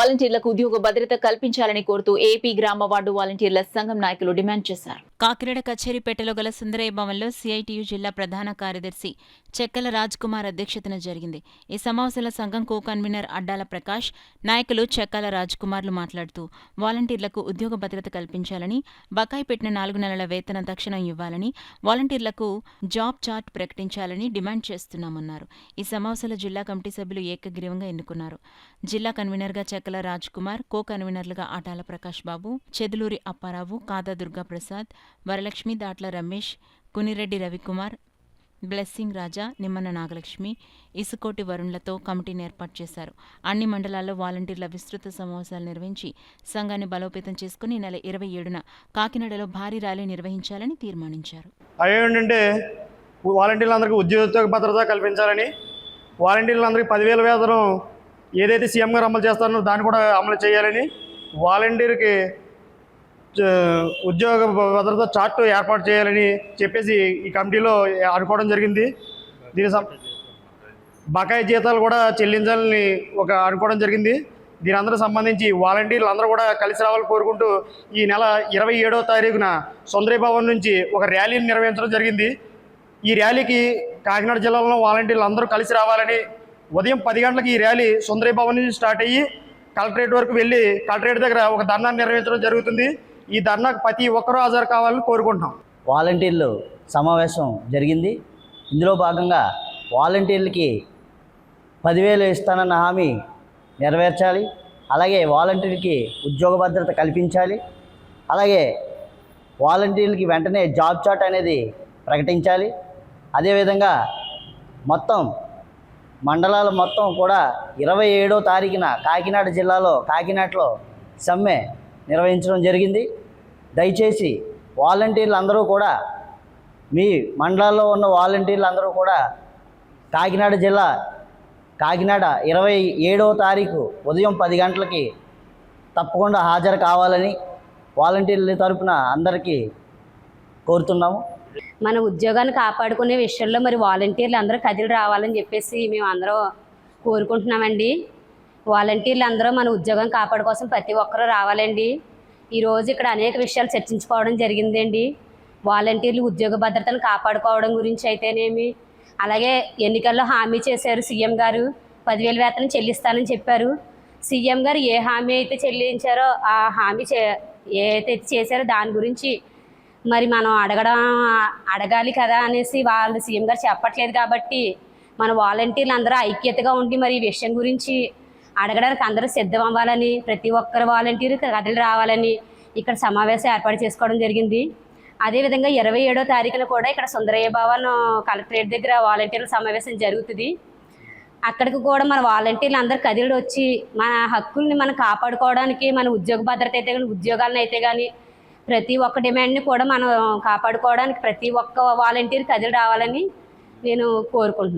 వాలంటీర్లకు ఉద్యోగ భద్రత కల్పించాలని కోరుతూ ఏపీ గ్రామ వార్డు వాలంటీర్ల సంఘం నాయకులు డిమాండ్ చేశారు. కాకినాడ కచేరీపేటలో గల సుందరయ్య భవన్లో సిఐటియు జిల్లా ప్రధాన కార్యదర్శి చెక్కల రాజ్ కుమార్ అధ్యక్షతన జరిగింది. ఈ సమావేశంలో సంఘం కో కన్వీనర్ అడ్డాల ప్రకాష్, నాయకులు చెక్కల రాజ్ కుమార్లు మాట్లాడుతూ వాలంటీర్లకు ఉద్యోగ భద్రత కల్పించాలని, బకాయి పెట్టిన 4 నెలల వేతనం తక్షణం ఇవ్వాలని, వాలంటీర్లకు జాబ్ చార్ట్ ప్రకటించాలని డిమాండ్ చేస్తున్నామన్నారు. ఈ సమావేశంలో జిల్లా కమిటీ సభ్యులు ఏకగ్రీవంగా ఎన్నుకున్నారు. జిల్లా కన్వీనర్గా చెక్కల రాజ్ కుమార్, కో కన్వీనర్లుగా అటాల ప్రకాష్ బాబు, చెదులూరి అప్పారావు, కాదా దుర్గాప్రసాద్, వరలక్ష్మి, దాట్ల రమేష్, కునిరెడ్డి రవికుమార్, బ్లెస్సింగ్ రాజా, నిమ్మన నాగలక్ష్మి, ఇసుకోటి వరుణ్లతో కమిటీని ఏర్పాటు చేశారు. అన్ని మండలాల్లో వాలంటీర్ల విస్తృత సమావేశాలు నిర్వహించి సంఘాన్ని బలోపేతం చేసుకుని నెల 27న కాకినాడలో భారీ ర్యాలీ నిర్వహించాలని తీర్మానించారు. అవేంటంటే వాలంటీర్లందరికీ ఉద్యోగ భద్రత కల్పించాలని, వాలంటీర్లందరికీ 10,000 వేతనం ఏదైతే సీఎం గారు అమలు చేస్తారో దాన్ని కూడా అమలు చేయాలని, వాలంటీర్కి ఉద్యోగ భద్రత చార్ట్ ఏర్పాటు చేయాలని చెప్పేసి ఈ కమిటీలో అనుకోవడం జరిగింది. దీని బకాయి జీతాలు కూడా చెల్లించాలని అనుకోవడం జరిగింది. దీని అందరూ సంబంధించి వాలంటీర్లు అందరూ కూడా కలిసి రావాలని కోరుకుంటూ ఈ నెల 27వ తారీఖున సుందరయ్య భవన్ నుంచి ఒక ర్యాలీని నిర్వహించడం జరిగింది. ఈ ర్యాలీకి కాకినాడ జిల్లాలో వాలంటీర్లు అందరూ కలిసి రావాలని, ఉదయం 10 గంటలకు ఈ ర్యాలీ సుందరయ్య భవన్ నుంచి స్టార్ట్ అయ్యి కలెక్టరేట్ వరకు వెళ్ళి కలెక్టరేట్ దగ్గర ఒక ధర్నా నిర్వహించడం జరుగుతుంది. ఈ ధర్నాకు ప్రతి ఒక్కరూ హాజరు కావాలని కోరుకుంటున్నాం. వాలంటీర్లు సమావేశం జరిగింది. ఇందులో భాగంగా వాలంటీర్లకి 10,000 ఇస్తానన్న హామీ నెరవేర్చాలి. అలాగే వాలంటీర్కి ఉద్యోగ భద్రత కల్పించాలి. అలాగే వాలంటీర్లకి వెంటనే జాబ్ చార్ట్ అనేది ప్రకటించాలి. అదేవిధంగా మొత్తం మండలాలు మొత్తం కూడా 27వ తారీఖున కాకినాడ జిల్లాలో కాకినాడలో సమ్మె నిర్వహించడం జరిగింది. దయచేసి వాలంటీర్లు అందరూ కూడా, మీ మండలాల్లో ఉన్న వాలంటీర్లు అందరూ కూడా కాకినాడ జిల్లా కాకినాడ 27వ తారీఖు ఉదయం 10 గంటలకి తప్పకుండా హాజరు కావాలని వాలంటీర్ల తరపున అందరికీ కోరుతున్నాము. మన ఉద్యోగాన్ని కాపాడుకునే విషయంలో మరి వాలంటీర్లు అందరూ కదిలి రావాలని చెప్పేసి మేము అందరూ కోరుకుంటున్నామండి. వాలంటీర్లు అందరూ మన ఉద్యోగం కాపాడు కోసం ప్రతి ఒక్కరూ రావాలండి. ఈరోజు ఇక్కడ అనేక విషయాలు చర్చించుకోవడం జరిగిందండి. వాలంటీర్లు ఉద్యోగ భద్రతను కాపాడుకోవడం గురించి అయితేనేమి, అలాగే ఎన్నికల్లో హామీ చేశారు సీఎం గారు, 10,000 వేతనం చెల్లిస్తానని చెప్పారు. సీఎం గారు ఏ హామీ అయితే చెల్లించారో ఆ హామీ ఏదైతే చేశారో దాని గురించి మరి మనం అడగాలి కదా అనేసి వాళ్ళు సీఎం గారు చెప్పట్లేదు. కాబట్టి మన వాలంటీర్లు అందరూ ఐక్యతగా ఉండి మరి ఈ విషయం గురించి అడగడానికి అందరూ సిద్ధం అవ్వాలని, ప్రతి ఒక్కరు వాలంటీర్ కదిలి రావాలని ఇక్కడ సమావేశం ఏర్పాటు చేసుకోవడం జరిగింది. అదేవిధంగా 27వ తారీఖున కూడా ఇక్కడ సుందరయ్య భవన్ కలెక్టరేట్ దగ్గర వాలంటీర్ల సమావేశం జరుగుతుంది. అక్కడికి కూడా మన వాలంటీర్లు అందరూ కదిలి వచ్చి మన హక్కుల్ని మనం కాపాడుకోవడానికి, మన ఉద్యోగ భద్రత అయితే కానీ, ఉద్యోగాలను అయితే కానీ ప్రతి ఒక్క డిమాండ్ని కూడా మనం కాపాడుకోవడానికి ప్రతి ఒక్క వాలంటీర్ కదిలి రావాలని నేను కోరుకుంటున్నాను.